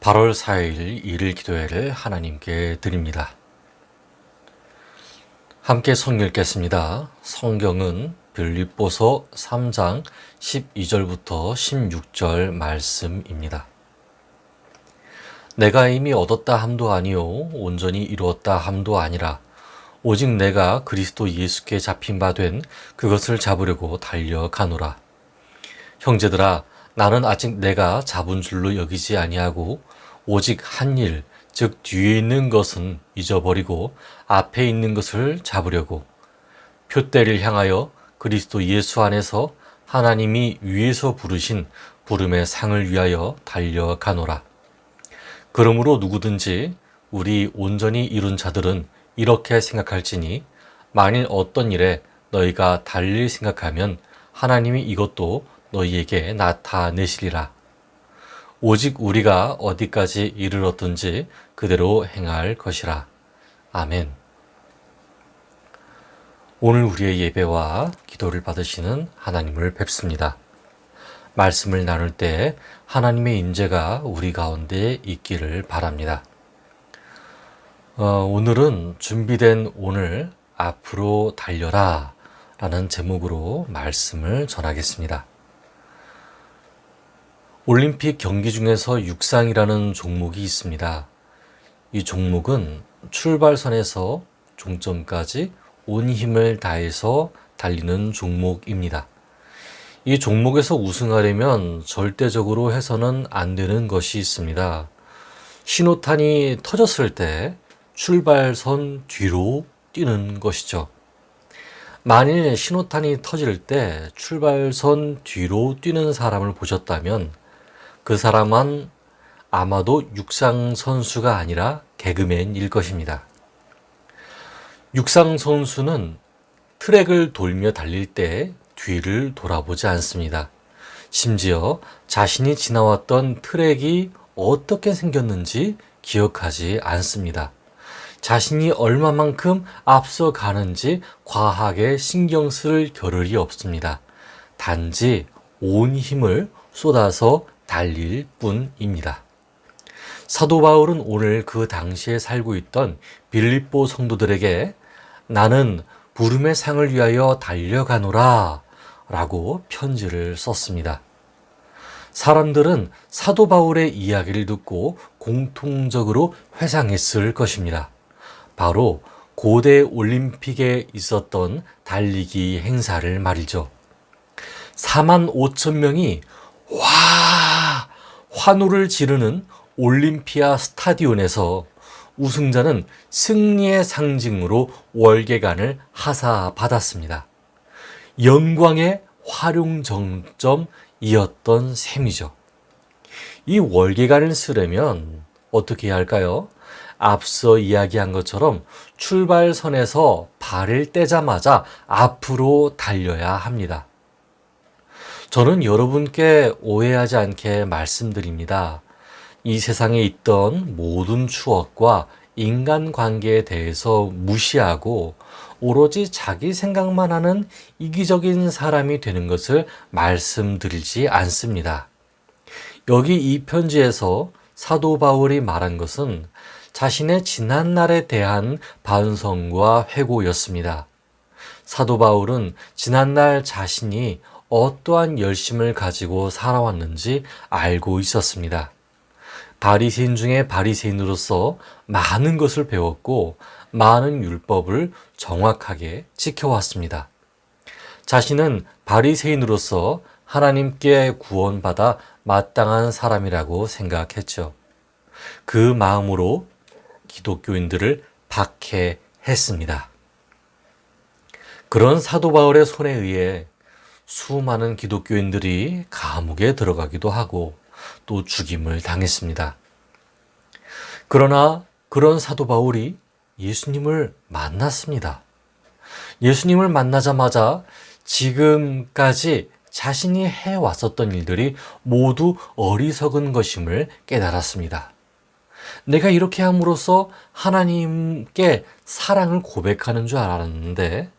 8월 4일 일일 기도회를 하나님께 드립니다. 함께 성경 읽겠습니다. 성경은 빌립보서 3장 12절부터 16절 말씀입니다. 내가 이미 얻었다 함도 아니요 온전히 이루었다 함도 아니라 오직 내가 그리스도 예수께 잡힌 바 된 그것을 잡으려고 달려가노라. 형제들아, 나는 아직 내가 잡은 줄로 여기지 아니하고 오직 한 일, 즉 뒤에 있는 것은 잊어버리고 앞에 있는 것을 잡으려고 표대를 향하여 그리스도 예수 안에서 하나님이 위에서 부르신 부름의 상을 위하여 달려가노라. 그러므로 누구든지 우리 온전히 이룬 자들은 이렇게 생각할지니 만일 어떤 일에 너희가 달릴 생각하면 하나님이 이것도 너희에게 나타내시리라. 오직 우리가 어디까지 이르렀든지 그대로 행할 것이라. 아멘. 오늘 우리의 예배와 기도를 받으시는 하나님을 뵙습니다. 말씀을 나눌 때 하나님의 임재가 우리 가운데 있기를 바랍니다. 오늘은 준비된 오늘 앞으로 달려라 라는 제목으로 말씀을 전하겠습니다. 올림픽 경기 중에서 육상이라는 종목이 있습니다. 이 종목은 출발선에서 종점까지 온 힘을 다해서 달리는 종목입니다. 이 종목에서 우승하려면 절대적으로 해서는 안 되는 것이 있습니다. 신호탄이 터졌을 때 출발선 뒤로 뛰는 것이죠. 만일 신호탄이 터질 때 출발선 뒤로 뛰는 사람을 보셨다면 그 사람은 아마도 육상 선수가 아니라 개그맨일 것입니다. 육상 선수는 트랙을 돌며 달릴 때 뒤를 돌아보지 않습니다. 심지어 자신이 지나왔던 트랙이 어떻게 생겼는지 기억하지 않습니다. 자신이 얼마만큼 앞서가는지 과하게 신경 쓸 겨를이 없습니다. 단지 온 힘을 쏟아서 달릴 뿐입니다. 사도 바울은 오늘 그 당시에 살고 있던 빌립보 성도들에게 나는 부름의 상을 위하여 달려가노라 라고 편지를 썼습니다. 사람들은 사도 바울의 이야기를 듣고 공통적으로 회상했을 것입니다. 바로 고대 올림픽에 있었던 달리기 행사를 말이죠. 4만 5천 명이 와! 환호를 지르는 올림피아 스타디온에서 우승자는 승리의 상징으로 월계관을 하사받았습니다. 영광의 활용정점이었던 셈이죠. 이 월계관을 쓰려면 어떻게 해야 할까요? 앞서 이야기한 것처럼 출발선에서 발을 떼자마자 앞으로 달려야 합니다. 저는 여러분께 오해하지 않게 말씀드립니다. 이 세상에 있던 모든 추억과 인간관계에 대해서 무시하고 오로지 자기 생각만 하는 이기적인 사람이 되는 것을 말씀드리지 않습니다. 여기 이 편지에서 사도 바울이 말한 것은 자신의 지난날에 대한 반성과 회고였습니다. 사도 바울은 지난날 자신이 어떠한 열심을 가지고 살아왔는지 알고 있었습니다. 바리새인 중에 바리새인으로서 많은 것을 배웠고 많은 율법을 정확하게 지켜왔습니다. 자신은 바리새인으로서 하나님께 구원받아 마땅한 사람이라고 생각했죠. 그 마음으로 기독교인들을 박해했습니다. 그런 사도 바울의 손에 의해 수많은 기독교인들이 감옥에 들어가기도 하고 또 죽임을 당했습니다. 그러나 그런 사도 바울이 예수님을 만났습니다. 예수님을 만나자마자 지금까지 자신이 해왔었던 일들이 모두 어리석은 것임을 깨달았습니다. 내가 이렇게 함으로써 하나님께 사랑을 고백하는 줄 알았는데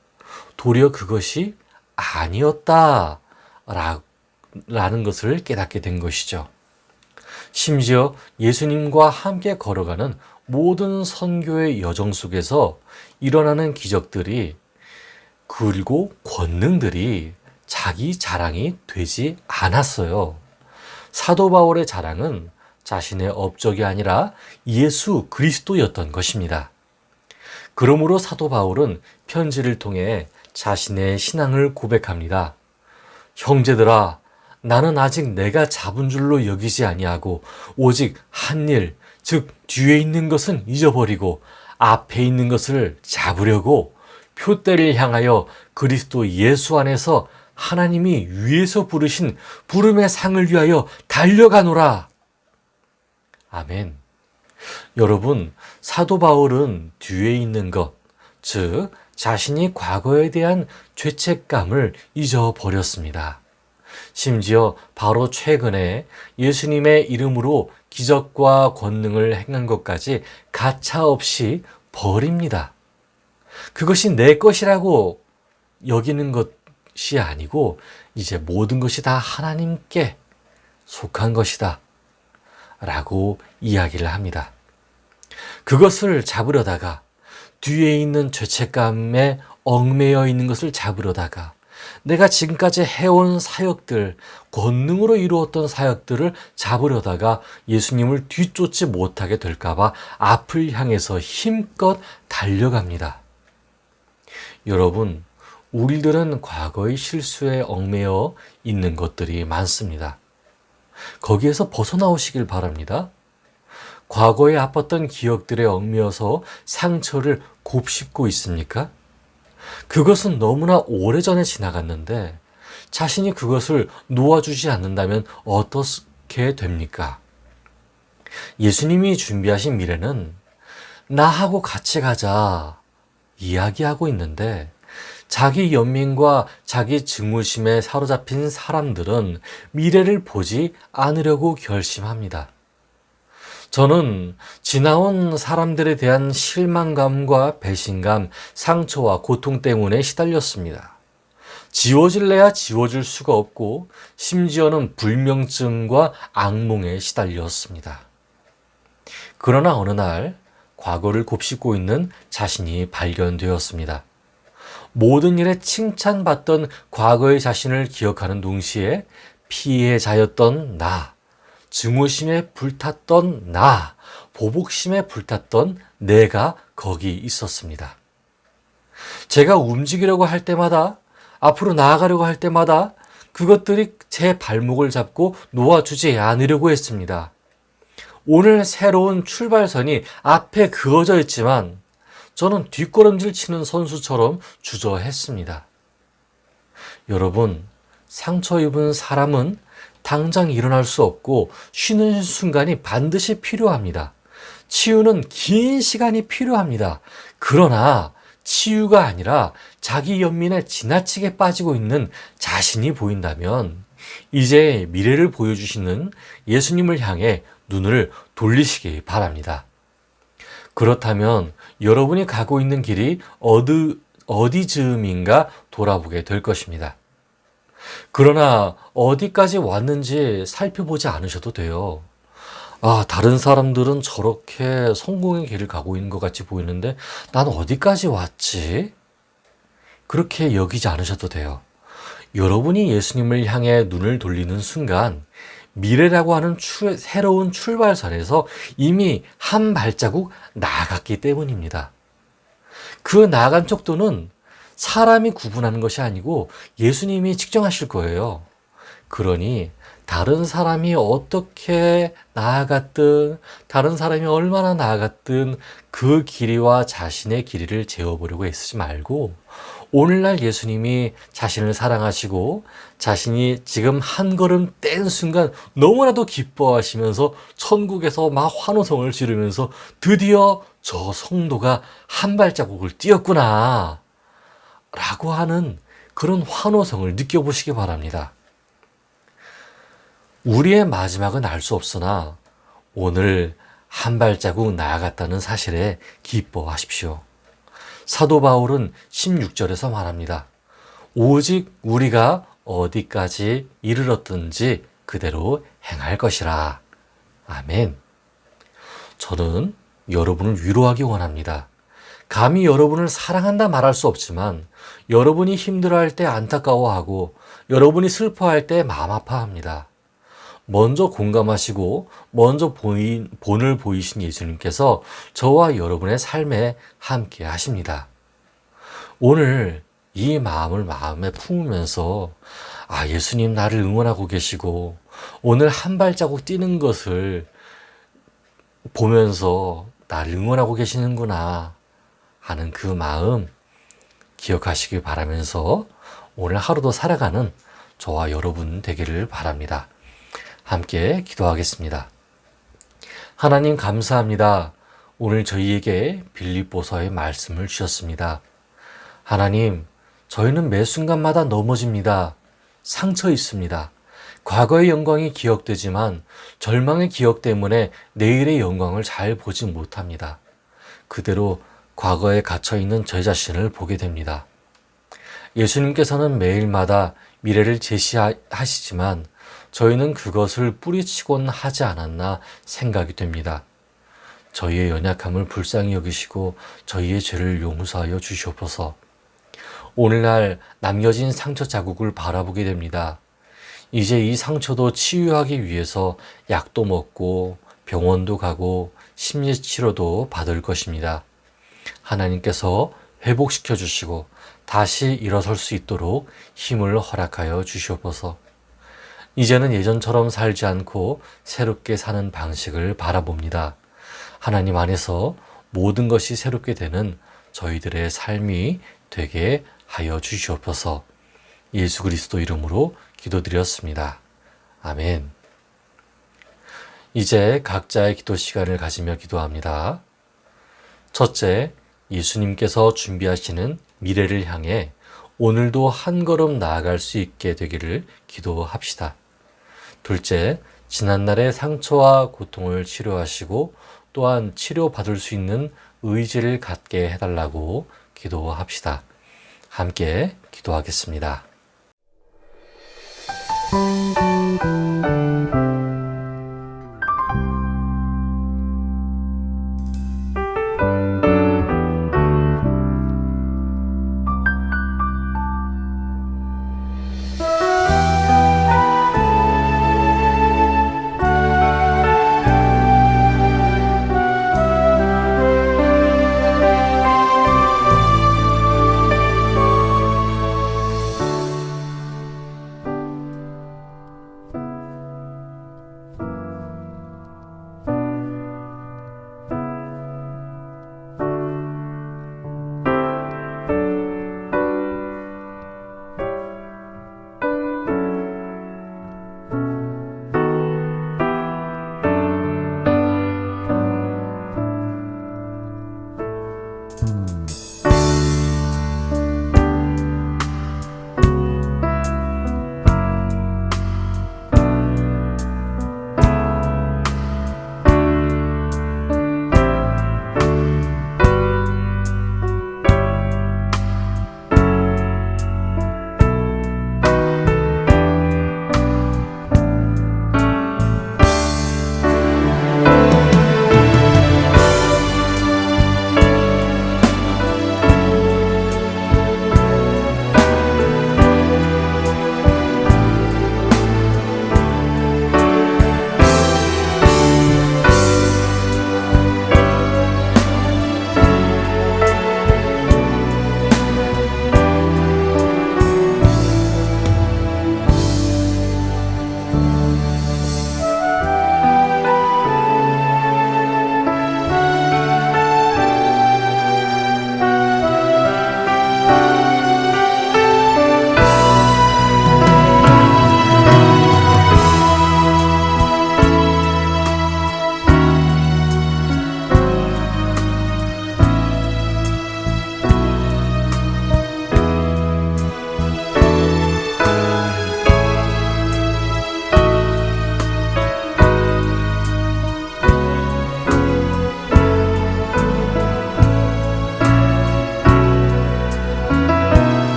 도리어 그것이 아니었다라는 것을 깨닫게 된 것이죠. 심지어 예수님과 함께 걸어가는 모든 선교의 여정 속에서 일어나는 기적들이 그리고 권능들이 자기 자랑이 되지 않았어요. 사도 바울의 자랑은 자신의 업적이 아니라 예수 그리스도였던 것입니다. 그러므로 사도 바울은 편지를 통해 자신의 신앙을 고백합니다. 형제들아, 나는 아직 내가 잡은 줄로 여기지 아니하고 오직 한 일, 즉 뒤에 있는 것은 잊어버리고 앞에 있는 것을 잡으려고 표대를 향하여 그리스도 예수 안에서 하나님이 위에서 부르신 부름의 상을 위하여 달려가노라. 아멘. 여러분, 사도 바울은 뒤에 있는 것, 즉 자신이 과거에 대한 죄책감을 잊어버렸습니다. 심지어 바로 최근에 예수님의 이름으로 기적과 권능을 행한 것까지 가차없이 버립니다. 그것이 내 것이라고 여기는 것이 아니고 이제 모든 것이 다 하나님께 속한 것이다 라고 이야기를 합니다. 그것을 잡으려다가 뒤에 있는 죄책감에 얽매여 있는 것을 잡으려다가 내가 지금까지 해온 사역들, 권능으로 이루었던 사역들을 잡으려다가 예수님을 뒤쫓지 못하게 될까봐 앞을 향해서 힘껏 달려갑니다. 여러분, 우리들은 과거의 실수에 얽매여 있는 것들이 많습니다. 거기에서 벗어나오시길 바랍니다. 과거에 아팠던 기억들에 얽매여서 상처를 곱씹고 있습니까? 그것은 너무나 오래전에 지나갔는데 자신이 그것을 놓아주지 않는다면 어떻게 됩니까? 예수님이 준비하신 미래는 나하고 같이 가자 이야기하고 있는데 자기 연민과 자기 증오심에 사로잡힌 사람들은 미래를 보지 않으려고 결심합니다. 저는 지나온 사람들에 대한 실망감과 배신감, 상처와 고통 때문에 시달렸습니다. 지워질래야 지워질 수가 없고 심지어는 불면증과 악몽에 시달렸습니다. 그러나 어느 날 과거를 곱씹고 있는 자신이 발견되었습니다. 모든 일에 칭찬받던 과거의 자신을 기억하는 동시에 피해자였던 나, 증오심에 불탔던 나, 보복심에 불탔던 내가 거기 있었습니다. 제가 움직이려고 할 때마다, 앞으로 나아가려고 할 때마다 그것들이 제 발목을 잡고 놓아주지 않으려고 했습니다. 오늘 새로운 출발선이 앞에 그어져 있지만 저는 뒷걸음질 치는 선수처럼 주저했습니다. 여러분, 상처 입은 사람은 당장 일어날 수 없고 쉬는 순간이 반드시 필요합니다. 치유는 긴 시간이 필요합니다. 그러나 치유가 아니라 자기 연민에 지나치게 빠지고 있는 자신이 보인다면 이제 미래를 보여주시는 예수님을 향해 눈을 돌리시기 바랍니다. 그렇다면 여러분이 가고 있는 길이 어디쯤인가 돌아보게 될 것입니다. 그러나 어디까지 왔는지 살펴보지 않으셔도 돼요. 다른 사람들은 저렇게 성공의 길을 가고 있는 것 같이 보이는데 난 어디까지 왔지? 그렇게 여기지 않으셔도 돼요. 여러분이 예수님을 향해 눈을 돌리는 순간 미래라고 하는 새로운 출발선에서 이미 한 발자국 나아갔기 때문입니다. 그 나아간 척도는 사람이 구분하는 것이 아니고 예수님이 측정하실 거예요. 그러니 다른 사람이 어떻게 나아갔든 다른 사람이 얼마나 나아갔든 그 길이와 자신의 길이를 재어보려고 애쓰지 말고 오늘날 예수님이 자신을 사랑하시고 자신이 지금 한 걸음 뗀 순간 너무나도 기뻐하시면서 천국에서 막 환호성을 지르면서 드디어 저 성도가 한 발자국을 뛰었구나 라고 하는 그런 환호성을 느껴보시기 바랍니다. 우리의 마지막은 알 수 없으나 오늘 한 발자국 나아갔다는 사실에 기뻐하십시오. 사도 바울은 16절에서 말합니다. 오직 우리가 어디까지 이르렀든지 그대로 행할 것이라. 아멘. 저는 여러분을 위로하기 원합니다. 감히 여러분을 사랑한다 말할 수 없지만 여러분이 힘들어할 때 안타까워하고 여러분이 슬퍼할 때 마음 아파합니다. 먼저 공감하시고 먼저 본을 보이신 예수님께서 저와 여러분의 삶에 함께 하십니다. 오늘 이 마음을 마음에 품으면서 예수님 나를 응원하고 계시고 오늘 한 발자국 뛰는 것을 보면서 나를 응원하고 계시는구나 하는 그 마음 기억하시길 바라면서 오늘 하루도 살아가는 저와 여러분 되기를 바랍니다. 함께 기도하겠습니다. 하나님 감사합니다. 오늘 저희에게 빌립보서의 말씀을 주셨습니다. 하나님, 저희는 매 순간마다 넘어집니다. 상처 있습니다. 과거의 영광이 기억되지만 절망의 기억 때문에 내일의 영광을 잘 보지 못합니다. 그대로 과거에 갇혀있는 저 자신을 보게 됩니다. 예수님께서는 매일마다 미래를 제시하시지만 저희는 그것을 뿌리치곤 하지 않았나 생각이 됩니다. 저희의 연약함을 불쌍히 여기시고 저희의 죄를 용서하여 주시옵소서. 오늘날 남겨진 상처 자국을 바라보게 됩니다. 이제 이 상처도 치유하기 위해서 약도 먹고 병원도 가고 심리치료도 받을 것입니다. 하나님께서 회복시켜 주시고 다시 일어설 수 있도록 힘을 허락하여 주시옵소서. 이제는 예전처럼 살지 않고 새롭게 사는 방식을 바라봅니다. 하나님 안에서 모든 것이 새롭게 되는 저희들의 삶이 되게 하여 주시옵소서. 예수 그리스도 이름으로 기도드렸습니다. 아멘. 이제 각자의 기도 시간을 가지며 기도합니다. 첫째, 예수님께서 준비하시는 미래를 향해 오늘도 한 걸음 나아갈 수 있게 되기를 기도합시다. 둘째, 지난날의 상처와 고통을 치료하시고 또한 치료받을 수 있는 의지를 갖게 해달라고 기도합시다. 함께 기도하겠습니다.